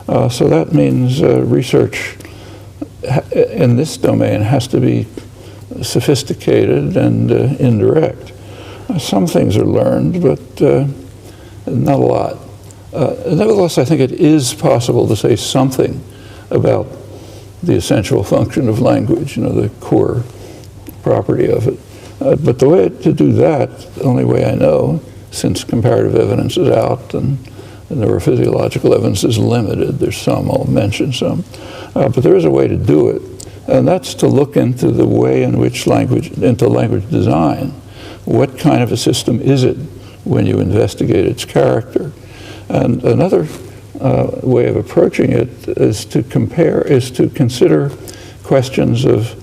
So that means research in this domain has to be sophisticated and indirect. Some things are learned, but not a lot. Nevertheless, I think it is possible to say something about the essential function of language, the core property of it. But the way to do that, the only way I know, since comparative evidence is out and the neurophysiological evidence is limited, there's some, I'll mention some, but there is a way to do it, and that's to look into the way in which into language design. What kind of a system is it when you investigate its character? And another way of approaching it is to consider questions of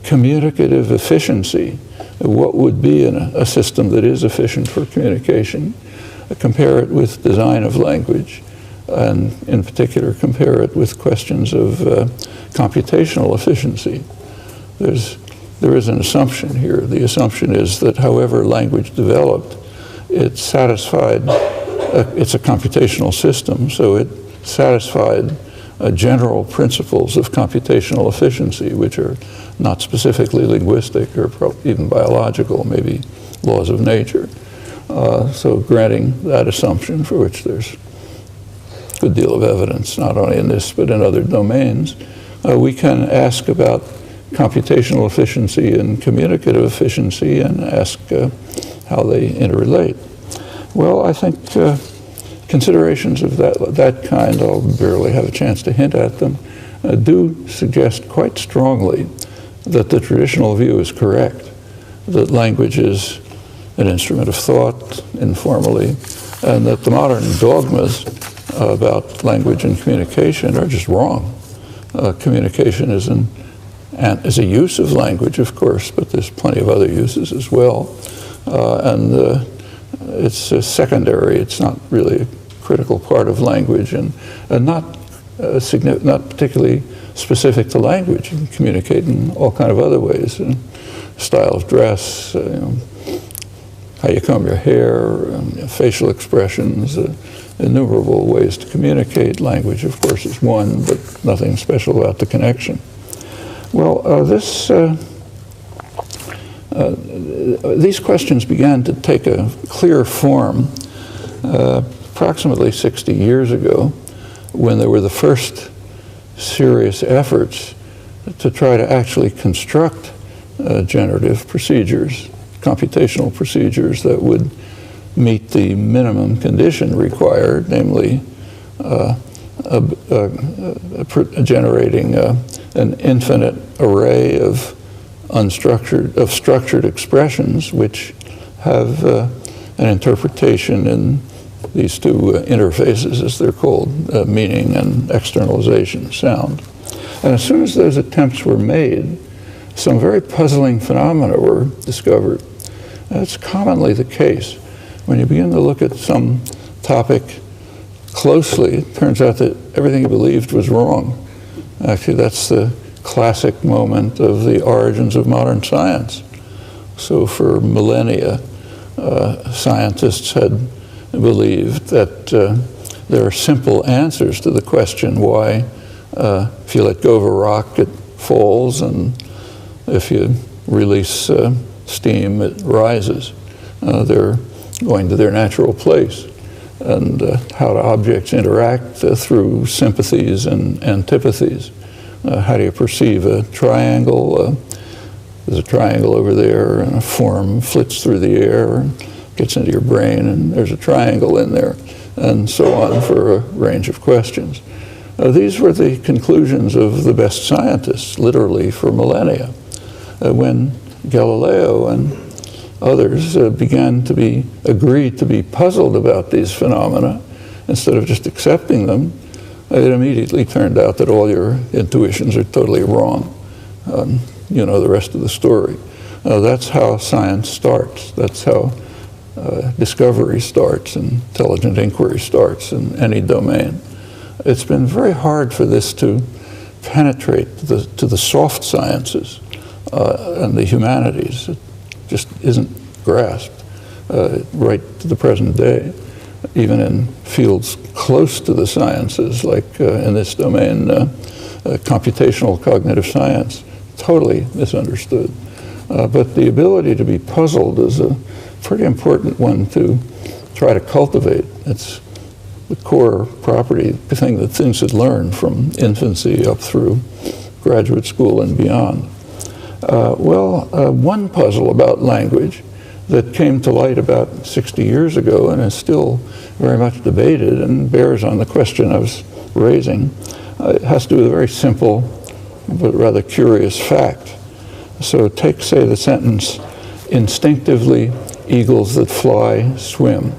communicative efficiency. What would be a system that is efficient for communication? Compare it with design of language, and in particular compare it with questions of computational efficiency. There is an assumption here. The assumption is that however language developed, it satisfied, it's a computational system, so it satisfied general principles of computational efficiency, which are not specifically linguistic or even biological, maybe laws of nature. So granting that assumption, for which there's a good deal of evidence, not only in this but in other domains, we can ask about computational efficiency and communicative efficiency and ask how they interrelate. Well, I think considerations of that kind, I'll barely have a chance to hint at them, do suggest quite strongly that the traditional view is correct, that language is an instrument of thought, informally, and that the modern dogmas about language and communication are just wrong. Communication is a use of language, of course, but there's plenty of other uses as well. And it's secondary. It's not really a critical part of language, and not particularly specific to language. You can communicate in all kind of other ways, style of dress, how you comb your hair, facial expressions, innumerable ways to communicate. Language, of course, is one, but nothing special about the connection. Well, these questions began to take a clear form approximately 60 years ago, when there were the first serious efforts to try to actually construct generative procedures, computational procedures that would meet the minimum condition required, namely generating an infinite array of structured expressions which have an interpretation in these two interfaces, as they're called, meaning and externalization, sound. And as soon as those attempts were made, some very puzzling phenomena were discovered. That's commonly the case. When you begin to look at some topic closely, it turns out that everything you believed was wrong. Actually, that's the classic moment of the origins of modern science. So for millennia, scientists had believed that there are simple answers to the question why if you let go of a rock, it falls, and if you release steam, it rises. They're going to their natural place, and how do objects interact through sympathies and antipathies. How do you perceive a triangle? There's a triangle over there, and a form flits through the air and gets into your brain, and there's a triangle in there, and so on for a range of questions. These were the conclusions of the best scientists, literally, for millennia. When Galileo and others began to agree to be puzzled about these phenomena, instead of just accepting them, it immediately turned out that all your intuitions are totally wrong. You know the rest of the story. That's how science starts. That's how discovery starts, and intelligent inquiry starts in any domain. It's been very hard for this to penetrate to the soft sciences and the humanities. It just isn't grasped right to the present day. even in fields close to the sciences, like in this domain, computational cognitive science, totally misunderstood. But the ability to be puzzled is a pretty important one to try to cultivate. It's the core property, the thing that things should learn from infancy up through graduate school and beyond. One puzzle about language that came to light about 60 years ago and is still very much debated and bears on the question I was raising, it has to do with a very simple but rather curious fact. So take, say, the sentence, instinctively eagles that fly swim,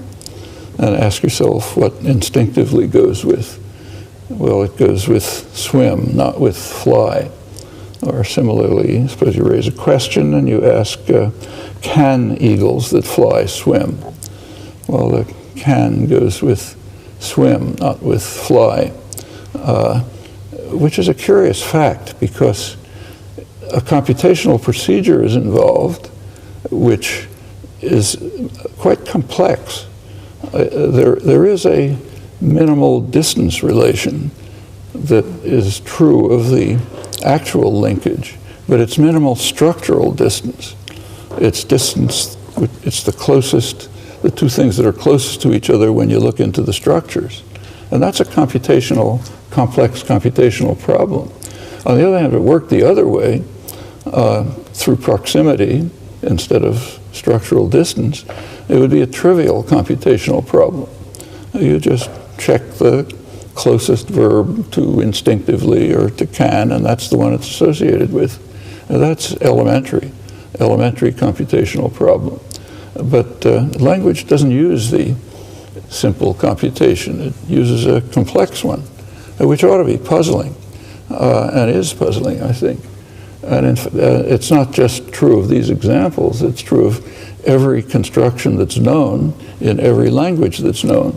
and ask yourself what instinctively goes with. Well, it goes with swim, not with fly. Or similarly, suppose you raise a question and you ask, can eagles that fly swim? Well, the can goes with swim, not with fly, which is a curious fact because a computational procedure is involved which is quite complex. There is a minimal distance relation that is true of the actual linkage, but it's minimal structural distance. It's distance, it's the closest, the two things that are closest to each other when you look into the structures. And that's a complex computational problem. On the other hand, if it worked the other way, through proximity instead of structural distance, it would be a trivial computational problem. You just check the closest verb to instinctively or to can, and that's the one it's associated with. Now, that's elementary computational problem. But language doesn't use the simple computation. It uses a complex one, which ought to be puzzling, and is puzzling, I think. And it's not just true of these examples, it's true of every construction that's known in every language that's known.